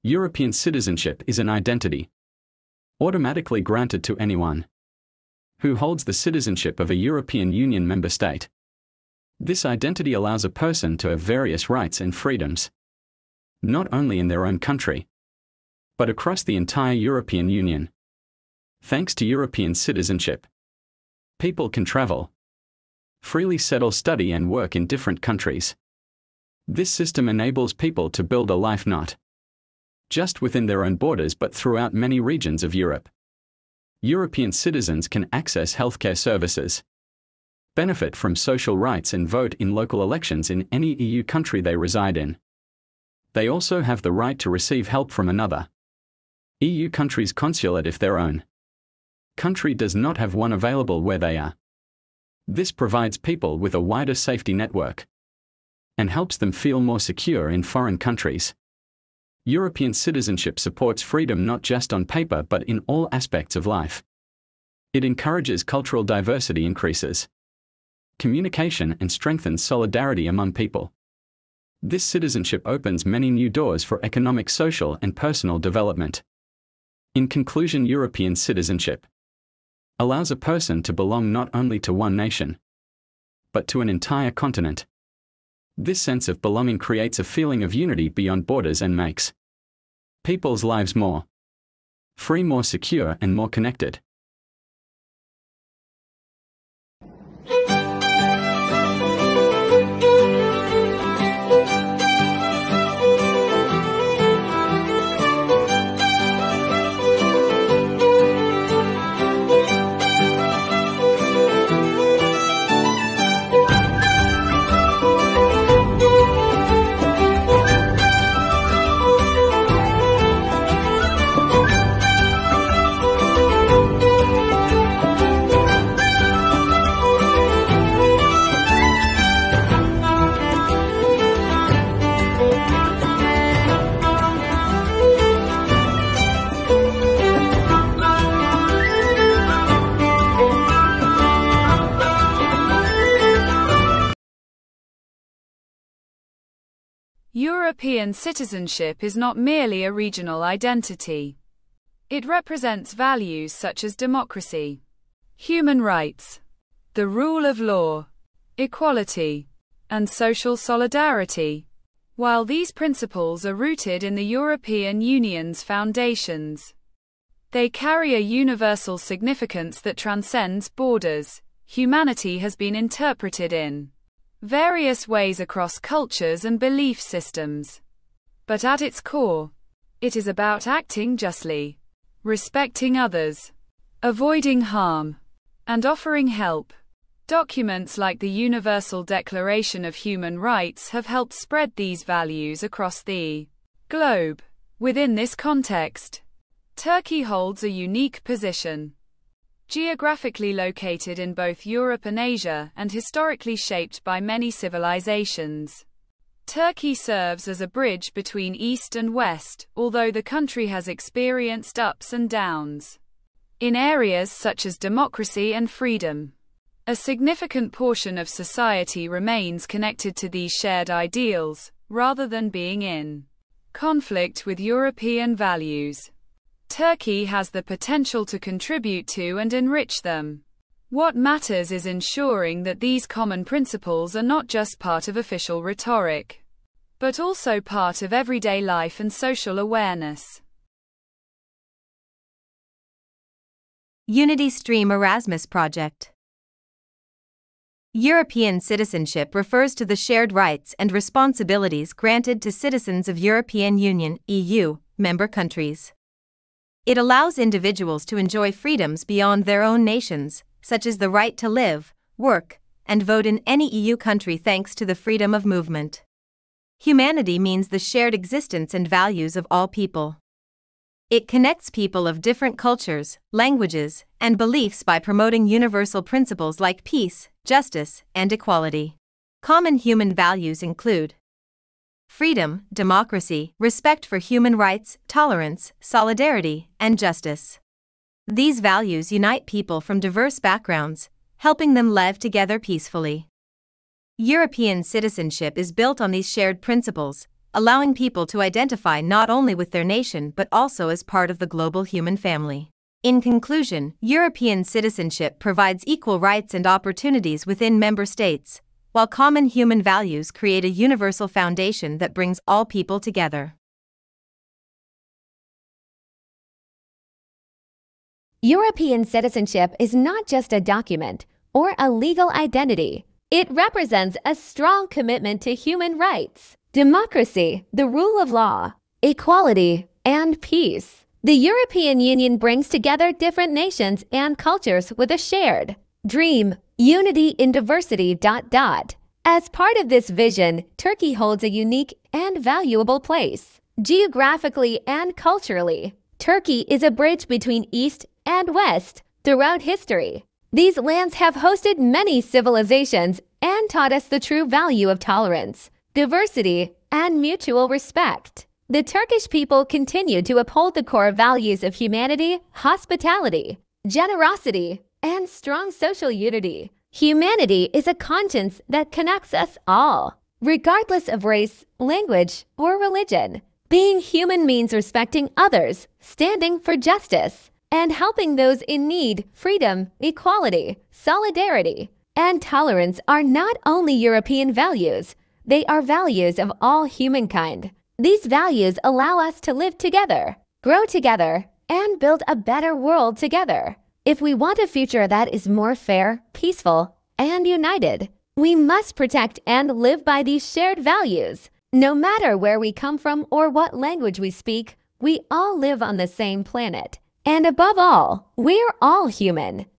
European citizenship is an identity automatically granted to anyone who holds the citizenship of a European Union member state. This identity allows a person to have various rights and freedoms, not only in their own country, but across the entire European Union. Thanks to European citizenship, people can travel, freely settle, study and work in different countries. This system enables people to build a life not just within their own borders but throughout many regions of Europe. European citizens can access healthcare services, benefit from social rights and vote in local elections in any EU country they reside in. They also have the right to receive help from another EU country's consulate if their own country does not have one available where they are. This provides people with a wider safety network and helps them feel more secure in foreign countries. European citizenship supports freedom not just on paper but in all aspects of life. It encourages cultural diversity, increases communication and strengthens solidarity among people. This citizenship opens many new doors for economic, social and personal development. In conclusion, European citizenship allows a person to belong not only to one nation, but to an entire continent. This sense of belonging creates a feeling of unity beyond borders and makes people's lives more free, more secure, and more connected. European citizenship is not merely a regional identity. It represents values such as democracy, human rights, the rule of law, equality, and social solidarity. While these principles are rooted in the European Union's foundations, they carry a universal significance that transcends borders. Humanity has been interpreted in various ways across cultures and belief systems. But at its core, it is about acting justly, respecting others, avoiding harm, and offering help. Documents like the Universal Declaration of Human Rights have helped spread these values across the globe. Within this context, Turkey holds a unique position. Geographically located in both Europe and Asia and historically shaped by many civilizations, Turkey serves as a bridge between East and West, although the country has experienced ups and downs in areas such as democracy and freedom. A significant portion of society remains connected to these shared ideals, rather than being in conflict with European values. Turkey has the potential to contribute to and enrich them. What matters is ensuring that these common principles are not just part of official rhetoric, but also part of everyday life and social awareness. Unity Stream Erasmus Project. European citizenship refers to the shared rights and responsibilities granted to citizens of European Union (EU) member countries. It allows individuals to enjoy freedoms beyond their own nations, such as the right to live, work, and vote in any EU country thanks to the freedom of movement. Humanity means the shared existence and values of all people. It connects people of different cultures, languages, and beliefs by promoting universal principles like peace, justice, and equality. Common human values include freedom, democracy, respect for human rights, tolerance, solidarity, and justice. These values unite people from diverse backgrounds, helping them live together peacefully. European citizenship is built on these shared principles, allowing people to identify not only with their nation but also as part of the global human family. In conclusion, European citizenship provides equal rights and opportunities within member states, while common human values create a universal foundation that brings all people together. European citizenship is not just a document or a legal identity. It represents a strong commitment to human rights, democracy, the rule of law, equality, and peace. The European Union brings together different nations and cultures with a shared dream, unity in diversity. As part of this vision, Turkey holds a unique and valuable place. Geographically and culturally, Turkey is a bridge between East and West throughout history. These lands have hosted many civilizations and taught us the true value of tolerance, diversity, and mutual respect. The Turkish people continue to uphold the core values of humanity, hospitality, generosity, and strong social unity. Humanity is a conscience that connects us all, regardless of race, language, or religion. Being human means respecting others, standing for justice, and helping those in need. Freedom, equality, solidarity, and tolerance are not only European values, they are values of all humankind. These values allow us to live together, grow together, and build a better world together. If we want a future that is more fair, peaceful, and united, we must protect and live by these shared values. No matter where we come from or what language we speak, we all live on the same planet. And above all, we're all human.